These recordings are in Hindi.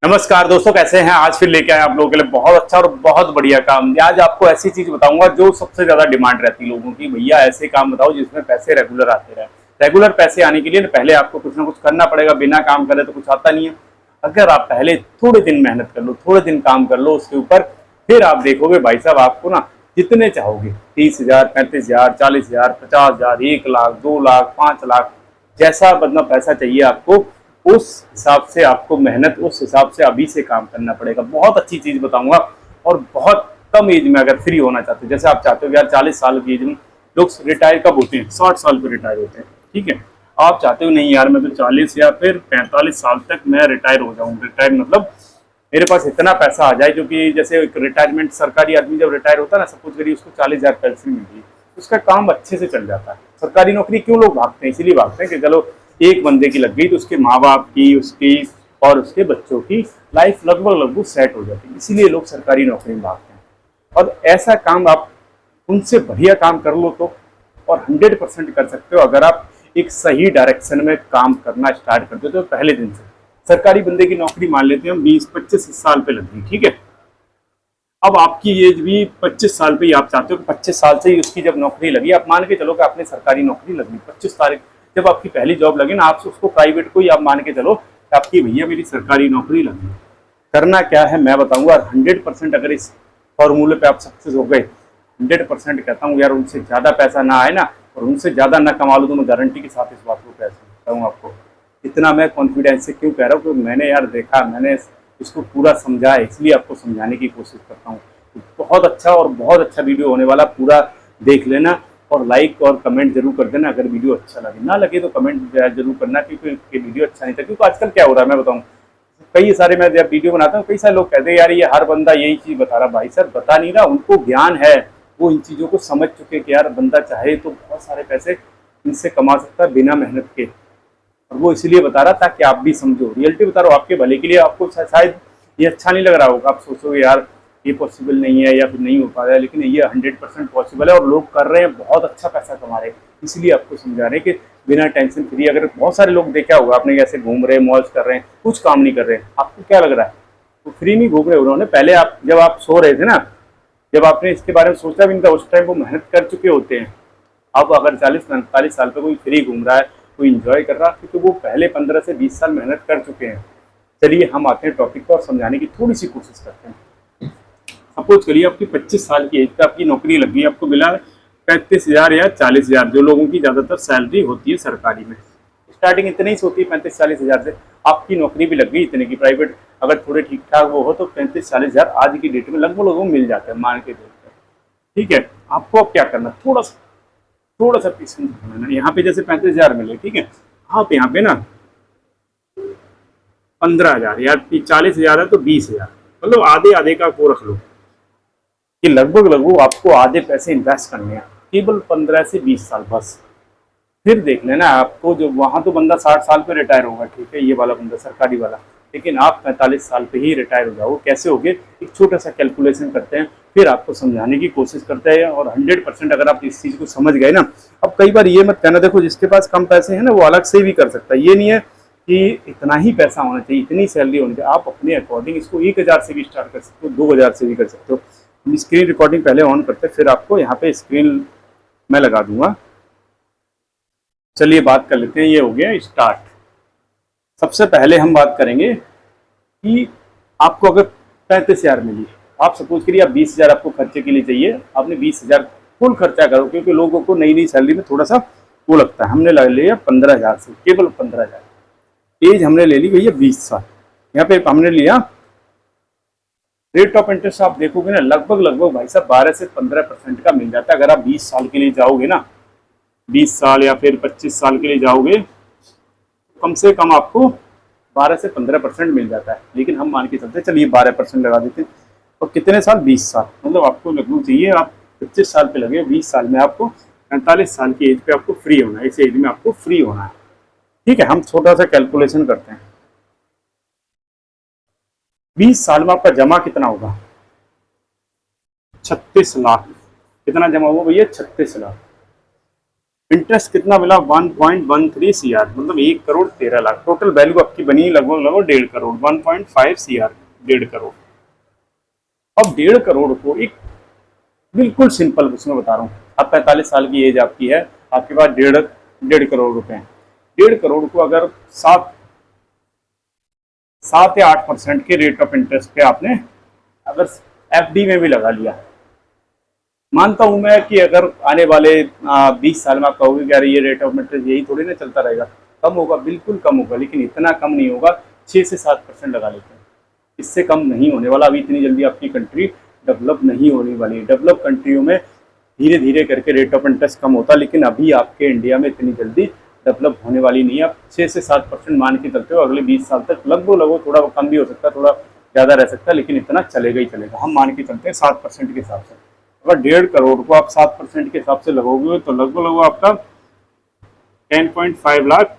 नमस्कार दोस्तों, कैसे हैं। आज फिर लेके आए आप लोगों के लिए बहुत अच्छा और बहुत बढ़िया काम। आज आपको ऐसी चीज बताऊंगा जो सबसे ज्यादा डिमांड रहती है लोगों की। भैया ऐसे काम बताओ जिसमें पैसे रेगुलर आते रहे। रेगुलर पैसे आने के लिए ना पहले आपको कुछ ना कुछ करना पड़ेगा। बिना काम करे तो कुछ आता नहीं है। अगर आप पहले थोड़े दिन मेहनत कर लो, थोड़े दिन काम कर लो उसके ऊपर, फिर आप देखोगे भाई साहब आपको ना जितने चाहोगे 30,000, 35,000, 40,000, 50,000, 1 लाख, 2 लाख, 5 लाख, जैसा मतलब पैसा चाहिए आपको उस हिसाब से आपको मेहनत उस हिसाब से अभी से काम करना पड़ेगा। बहुत अच्छी चीज बताऊंगा और बहुत कम एज में अगर फ्री होना चाहते हो, जैसे आप चाहते हो यार 40 साल की एज में लोग रिटायर कब होते हैं, 60 साल पर रिटायर होते हैं, ठीक है। आप चाहते हो नहीं यार मैं तो 40 या फिर 45 साल तक मैं रिटायर हो जाऊँ। रिटायर मतलब मेरे पास इतना पैसा आ जाए, क्योंकि जैसे एक रिटायरमेंट सरकारी आदमी जब रिटायर होता है ना, सपोज करिए उसको 40,000 पेंशन मिलती है, उसका काम अच्छे से चल जाता है। सरकारी नौकरी क्यों लोग भागते हैं, इसीलिए भागते हैं कि चलो एक बंदे की लग गई तो उसके माँ बाप की, उसकी और उसके बच्चों की लाइफ लगभग लगभग सेट हो जाती है। इसीलिए लोग सरकारी नौकरी में भागते हैं। और ऐसा काम आप उनसे बढ़िया काम कर लो तो, और 100% कर सकते हो अगर आप एक सही डायरेक्शन में काम करना स्टार्ट करते हो तो पहले दिन से। सरकारी बंदे की नौकरी मान लेते हैं हम 20-25 साल पे लग गई, ठीक है। अब आपकी एज भी 25 साल पे ही आप चाहते हो कि 25 साल से ही उसकी जब नौकरी लगी, आप मान के चलो कि आपने सरकारी नौकरी लगी 25 तारीख जब आपकी पहली जॉब लगी ना, आप उसको प्राइवेट को ही आप मान के चलो कि आपकी भैया मेरी सरकारी नौकरी लगी। करना क्या है मैं बताऊंगा। 100% अगर इस फॉर्मूले पे आप सक्सेस हो गए, 100% कहता हूँ यार, उनसे ज्यादा पैसा ना आए ना और उनसे ज्यादा ना कमा लो तो मैं गारंटी के साथ इस बात को कह सकता हूँ आपको। इतना मैं कॉन्फिडेंस से क्यों कह रहा हूँ, क्योंकि मैंने यार देखा, मैंने इसको पूरा समझा है, इसलिए आपको समझाने की कोशिश करता हूँ। बहुत अच्छा और बहुत अच्छा वीडियो होने वाला, पूरा देख लेना और लाइक और कमेंट जरूर कर देना अगर वीडियो अच्छा लगे। ना लगे तो कमेंट जरूर करना, क्योंकि वीडियो अच्छा नहीं था। क्योंकि आजकल क्या हो रहा है मैं बताऊँ, कई सारे मैं जब वीडियो बनाता हूँ कई सारे लोग कहते हैं यार ये हर बंदा यही चीज बता रहा। भाई सर बता नहीं रहा, उनको ज्ञान है, वो इन चीजों को समझ चुके कि यार बंदा चाहे तो बहुत सारे पैसे इनसे कमा सकता है बिना मेहनत के। और वो इसलिए बता रहा ताकि आप भी समझो, रियलिटी बता रहा हूँ आपके भले के लिए। आपको शायद ये अच्छा नहीं लग रहा होगा, आप सोचोगे यार ये पॉसिबल नहीं है या फिर नहीं हो पा रहा है, लेकिन ये 100% पॉसिबल है और लोग कर रहे हैं, बहुत अच्छा पैसा कमा रहे हैं। इसलिए आपको समझा रहे हैं कि बिना टेंशन फ्री। अगर बहुत सारे लोग देखा होगा आपने कैसे घूम रहे हैं, मौज कर रहे हैं, कुछ काम नहीं कर रहे हैं, आपको क्या लग रहा है वो फ्री नहीं घूम रहे उन्होंने। पहले आप जब आप सो रहे थे ना, जब आपने इसके बारे में सोचा भी नहीं था, उस टाइम वो मेहनत कर चुके होते हैं। अब अगर 40-45 साल पे कोई फ्री घूम रहा है, कोई इंजॉय कर रहा है, क्योंकि वो पहले 15 से 20 साल मेहनत कर चुके हैं। चलिए हम आते हैं टॉपिक पर और समझाने की थोड़ी सी कोशिश करते हैं। सपोज करिए आपकी 25 साल की एज पे आपकी नौकरी लगी, आपको मिला 35,000 या 40,000, जो लोगों की ज्यादातर सैलरी होती है सरकारी में। स्टार्टिंग इतनी ही होती है 35-40,000 से। आपकी नौकरी भी लग गई इतने की प्राइवेट, अगर थोड़े ठीक ठाक वो हो तो 35-40,000 आज की डेट में लगभग लोगों मिल जाते हैं मान के चलते हैं, ठीक है। आपको अब क्या करना, थोड़ा सा पेशेंस रखना। यहाँ पे जैसे 35,000 मिले, ठीक है, आप यहाँ पे ना 15,000 या 40,000 है तो 20,000, मतलब आधे आधे का को रख लो कि लगभग लगभग आपको आधे पैसे इन्वेस्ट करने हैं केवल 15 से 20 साल बस। फिर देख लेना आपको, जो वहां तो बंदा 60 साल पे रिटायर होगा, ठीक है, ये वाला बंदा सरकारी वाला, लेकिन आप 45 साल पे ही रिटायर हो जाओ। कैसे होगे, एक छोटा सा कैलकुलेशन करते हैं, फिर आपको समझाने की कोशिश करते हैं। और 100% अगर आप इस चीज को समझ गए ना, अब कई बार ये मत कहना देखो जिसके पास कम पैसे हैं ना वो अलग से भी कर सकता है, ये नहीं है कि इतना ही पैसा होना चाहिए, इतनी सैलरी होनी चाहिए। आप अपने अकॉर्डिंग इसको 1,000 से भी स्टार्ट कर सकते हो, 2,000 से भी कर सकते हो। स्क्रीन रिकॉर्डिंग पहले ऑन करते हैं, फिर आपको यहाँ पे स्क्रीन मैं लगा दूंगा। चलिए बात कर लेते हैं, ये हो गया स्टार्ट। सबसे पहले हम बात करेंगे कि आपको अगर 35,000 मिली, आप सपोज करिए आप 20,000 आपको खर्चे के लिए चाहिए, आपने 20,000 फुल खर्चा करो, क्योंकि लोगों को नई नई सैलरी में थोड़ा सा वो लगता है। हमने ले लिया 15,000 से, केवल 15,000। एज हमने ले ली भैया 20 साल। यहाँ पे हमने लिया रेट ऑफ इंटरेस्ट, आप देखोगे ना लगभग लगभग भाई साहब 12 से 15% का मिल जाता है। अगर आप 20 साल के लिए जाओगे ना, 20 साल या फिर 25 साल के लिए जाओगे, कम से कम आपको 12 से 15% मिल जाता है। लेकिन हम मान के चलते चलिए 12% लगा देते हैं। और कितने साल, 20 साल, मतलब आपको लगभग चाहिए, आप 25 साल पे लगे, 20 साल में आपको 45 साल की एज पे आपको फ्री होना है। इस एज में आपको फ्री होना है, ठीक है। हम छोटा सा कैलकुलेशन करते हैं, 20 साल में आपका जमा कितना होगा, 36 लाख। कितना जमा हुआ भैया, 36 लाख। इंटरेस्ट कितना मिला 1.13 सीआर, मतलब 1,13,00,000। टोटल वैल्यू आपकी बनी लगभग लगभग 1.5 करोड़, 1.5 सीआर, 1.5 करोड़। अब 1.5 करोड़ को एक बिल्कुल सिंपल उसमें बता रहा हूँ, अब 45 साल की एज आपकी है, आपके पास डेढ़ डेढ़ करोड़ रुपए हैं। 1.5 करोड़ को अगर 7 या 8% के रेट ऑफ इंटरेस्ट पे आपने अगर एफडी में भी लगा लिया, मानता हूं मैं कि अगर आने वाले 20 साल में आप कहोगे कि यार ये रेट ऑफ इंटरेस्ट यही थोड़ी ना चलता रहेगा, कम होगा, बिल्कुल कम होगा, लेकिन इतना कम नहीं होगा। 6 से 7% लगा लेते हैं, इससे कम नहीं होने वाला। अभी इतनी जल्दी आपकी कंट्री डेवलप नहीं होने वाली है। डेवलप कंट्रियों में धीरे धीरे करके रेट ऑफ इंटरेस्ट कम होता है, लेकिन अभी आपके इंडिया में इतनी जल्दी डेवलप होने वाली नहीं है। आप 6 से 7% मान के चलते हो, अगले 20 साल तक लगभग लगभग, थोड़ा कम भी हो सकता है, थोड़ा ज़्यादा रह सकता है, लेकिन इतना चलेगा ही चलेगा। हम मान के चलते हैं 7% के हिसाब से। अगर 1.5 करोड़ को आप 7% के हिसाब से लगोगे तो लगभग लगभग आपका 10.5 लाख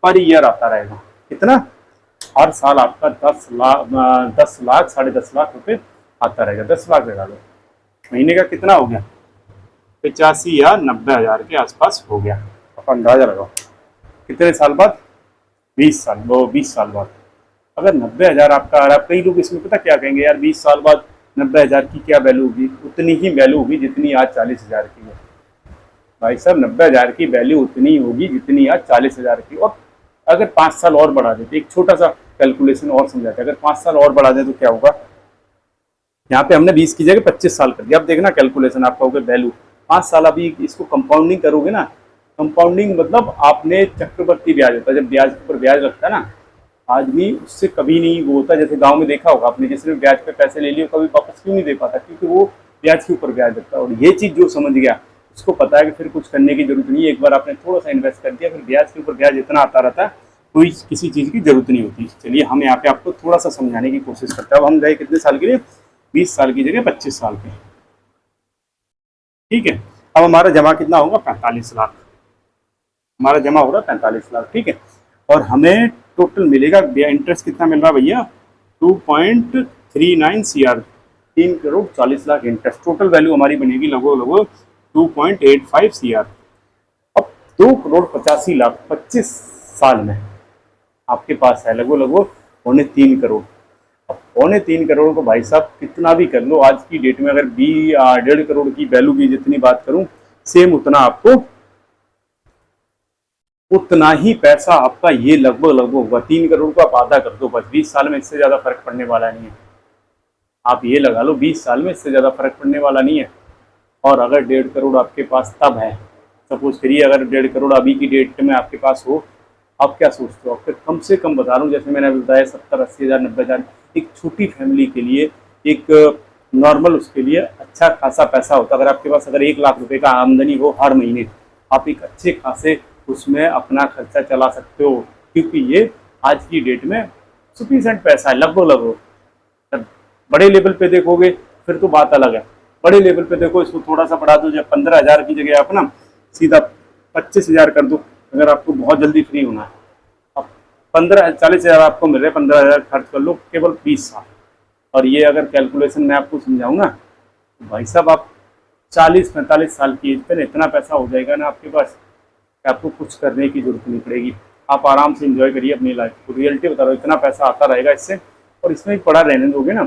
पर ईयर आता रहेगा। कितना? हर साल आपका 10 लाख 10.5 लाख रुपए आता रहेगा। 10 लाख लगा लो, महीने का कितना हो गया? 85 या 90 हज़ार के आसपास हो गया। आप अंदाजा लगाओ कितने साल बाद? 20 साल, वो 20 साल बाद अगर 90 हज़ार आपका आ रहा है। कई लोग इसमें पता क्या कहेंगे, यार 20 साल बाद 90 हज़ार की क्या वैल्यू होगी? उतनी ही वैल्यू होगी जितनी आज 40 हज़ार की है। भाई साहब, 90 हज़ार की वैल्यू उतनी होगी जितनी आज 40 हज़ार की। और अगर 5 साल और बढ़ा देते, एक छोटा सा कैलकुलेशन और समझाते, अगर 5 साल और बढ़ा दें तो क्या होगा? यहाँ पे हमने 20 की जगह 25 साल कर दिया। अब देखना कैलकुलेशन आपका होगा वैल्यू 5 साल। अभी इसको कंपाउंडिंग करोगे ना, कंपाउंडिंग मतलब आपने चक्रवर्ती ब्याज होता है, जब ब्याज के ऊपर ब्याज लगता है ना, आदमी उससे कभी नहीं वो होता। जैसे गांव में देखा होगा आपने, जिसने ब्याज पे पैसे ले लिए कभी वापस क्यों नहीं दे पाता? क्योंकि वो ब्याज के ऊपर ब्याज लगता है। और ये चीज़ जो समझ गया उसको पता है कि फिर कुछ करने की जरूरत नहीं है। एक बार आपने थोड़ा सा इन्वेस्ट कर दिया, फिर ब्याज के ऊपर ब्याज इतना आता रहता है, कोई किसी चीज़ की जरूरत नहीं होती। चलिए हम यहाँ पे आपको थोड़ा सा समझाने की कोशिश करते हैं। अब हम गए कितने साल के लिए? 20 साल की जगह 25 साल के, ठीक है। अब हमारा जमा कितना होगा? 45 लाख। हमारा जमा हो रहा है 45 लाख, ठीक है। और हमें टोटल मिलेगा इंटरेस्ट कितना मिल रहा है भैया? 2.39 सीआर, 3,40,00,000 इंटरेस्ट। टोटल वैल्यू हमारी बनेगी लगभग लगभग 2.85 सीआर। अब 2,85,00,000 25 साल में आपके पास है लगभग लगभग 3.25 करोड़। अब 3.25 करोड़ को भाई साहब कितना भी कर लो, आज की डेट में अगर 1.5 करोड़ की वैल्यू की जितनी बात करूं, सेम उतना आपको उतना ही पैसा आपका ये लगभग लगभग होगा। 3 करोड़ को आप आधा कर दो बस, 20 साल में इससे ज़्यादा फर्क पड़ने वाला नहीं है। आप ये लगा लो 20 साल में इससे ज़्यादा फर्क पड़ने वाला नहीं है। और अगर 1.5 करोड़ आपके पास तब है, सपोज करिए अगर 1.5 करोड़ अभी की डेट में आपके पास हो, आप क्या सोचते हो? आपके कम से कम बता रहा हूँ, जैसे मैंने अभी बताया 70-80 हज़ार 90 हज़ार एक छोटी फैमिली के लिए, एक नॉर्मल उसके लिए अच्छा खासा पैसा होता। अगर आपके पास अगर 1 लाख रुपए का आमदनी हो हर महीने, आप एक अच्छे खासे उसमें अपना खर्चा चला सकते हो, क्योंकि ये आज की डेट में सफिशिएंट पैसा है लगभग लगभग। बड़े लेवल पे देखोगे फिर तो बात अलग है। बड़े लेवल पे देखो, इसको थोड़ा सा बढ़ा दो, जब 15 हज़ार की जगह आप ना सीधा 25 हज़ार कर दो। अगर आपको बहुत जल्दी फ्री होना है, अब 40 हज़ार आपको मिल रहे, 15 हज़ार खर्च कर लो केवल 20 साल। और ये अगर कैलकुलेशन मैं आपको समझाऊँ ना, तो भाई साहब आप 40-45 साल की एज पर इतना पैसा हो जाएगा ना आपके पास कि आपको कुछ करने की जरूरत नहीं पड़ेगी। आप आराम से एंजॉय करिए अपनी लाइफ को। रियलिटी बता रहा हूँ, इतना पैसा आता रहेगा इससे। और इसमें भी पड़ा रहने दोगे ना,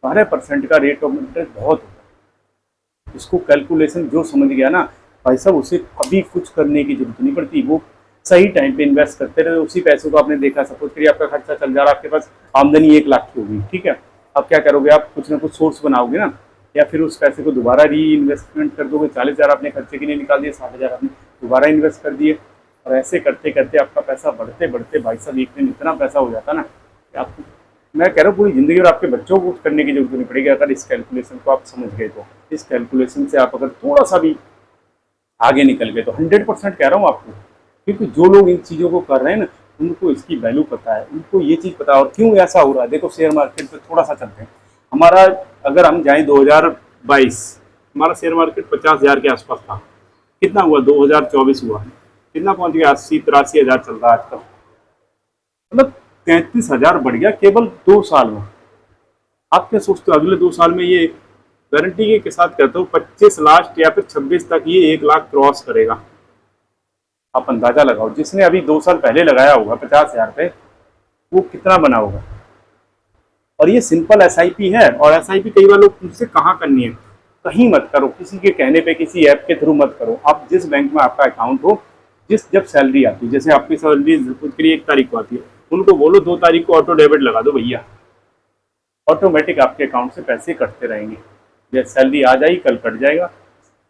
12% का रेट ऑफ इंटरेस्ट बहुत होगा। इसको कैलकुलेशन जो समझ गया ना भाई साहब, उसे कभी कुछ करने की जरूरत नहीं पड़ती। वो सही टाइम पे इन्वेस्ट करते रहे, उसी पैसों को आपने देखा। सपोज करिए आपका खर्चा चल जा रहा है, आपके पास आमदनी 1 लाख की होगी, ठीक है। अब क्या करोगे? आप कुछ ना कुछ सोर्स बनाओगे ना, या फिर उस पैसे को दोबारा री इन्वेस्टमेंट कर दोगे। 40 हज़ार आपने खर्चे के लिए निकाल दिए, 60 हज़ार आपने दोबारा इन्वेस्ट कर दिए। और ऐसे करते करते आपका पैसा बढ़ते बढ़ते भाई साहब एक दिन इतना पैसा हो जाता ना कि आपको, मैं कह रहा हूँ, पूरी जिंदगी और आपके बच्चों को कुछ करने की जरूरत नहीं पड़ेगी अगर इस कैलकुलेशन को आप समझ गए तो। इस कैलकुलेशन से आप अगर थोड़ा सा भी आगे निकल गए तो 100% कह रहा हूँ आपको, क्योंकि जो लोग इन चीज़ों को कर रहे हैं ना, उनको इसकी वैल्यू पता है, उनको ये चीज़ पता है। और क्यों ऐसा हो रहा है देखो, शेयर मार्केट पे थोड़ा सा चलते हैं। हमारा अगर हम जाएं 2022, हमारा शेयर मार्केट 50 हज़ार के आसपास था। कितना हुआ? 2024 हुआ, कितना पहुंच गया? 80-83 हज़ार चल रहा है आजकल। मतलब 33 हज़ार बढ़ गया केवल 2 साल में। आप क्या सोचते हो अगले 2 साल में ये, गारंटी के साथ कहता हूँ 25 लास्ट या फिर 26 तक ये 1 लाख क्रॉस करेगा। आप अंदाजा लगाओ, जिसने अभी 2 साल पहले लगाया होगा 50,000 पे, वो कितना बना होगा। और ये सिंपल एसआईपी है। और एसआईपी कई बार लोग पूछते कहाँ करनी है, कहीं मत करो, किसी के कहने पे, किसी ऐप के थ्रू मत करो। आप जिस बैंक में आपका अकाउंट हो, जब सैलरी आती है, जैसे आपकी सैलरी के लिए 1 तारीख को आती है, उनको बोलो 2 तारीख को ऑटो डेबिट लगा दो भैया, ऑटोमेटिक आपके अकाउंट से पैसे कटते रहेंगे। जैसे सैलरी आ जाएगी, कल कट जाएगा।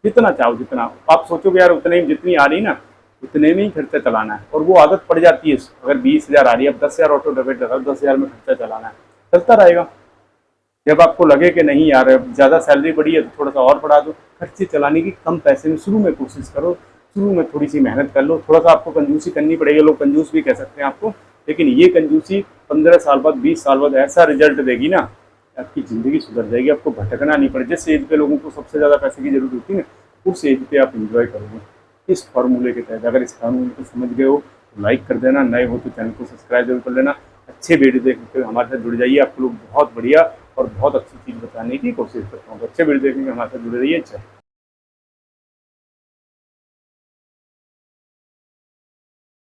जितना चाहो, जितना आप सोचोगे यार उतने जितनी आ रही ना, उतने में ही खर्चा चलाना है, और वो आदत पड़ जाती है। अगर 20,000 आ रही है, अब 10,000 ऑटो डेबिट लगा, 10,000 में खर्चा चलाना है, चलता रहेगा। जब आपको लगे कि नहीं यार ज़्यादा सैलरी बढ़ी है तो थोड़ा सा और बढ़ा दो, खर्चे चलाने की कम पैसे में शुरू में कोशिश करो, शुरू में थोड़ी सी मेहनत कर लो। थोड़ा सा आपको कंजूसी करनी पड़ेगी, लोग कंजूस भी कह सकते हैं आपको, लेकिन ये कंजूसी 15 साल बाद, 20 साल बाद ऐसा रिजल्ट देगी ना, आपकी ज़िंदगी सुधर जाएगी, आपको भटकना नहीं पड़े। जिस एज पे लोगों को सबसे ज़्यादा पैसे की जरूरत होती है ना, उस एज पे आप इंजॉय करोगे इस फार्मूले के तहत। अगर इस फार्मूले को समझ गए हो तो लाइक कर देना, नए हो तो चैनल को सब्सक्राइब जरूर कर लेना। अच्छे वीडियो देखने के हमारे साथ जुड़ जाइए, आपको लोग बहुत बढ़िया और बहुत अच्छी चीज़ बताने की कोशिश करता हूँ। तो अच्छे वीडियो देखने के हमारे साथ जुड़े रहिए। अच्छा।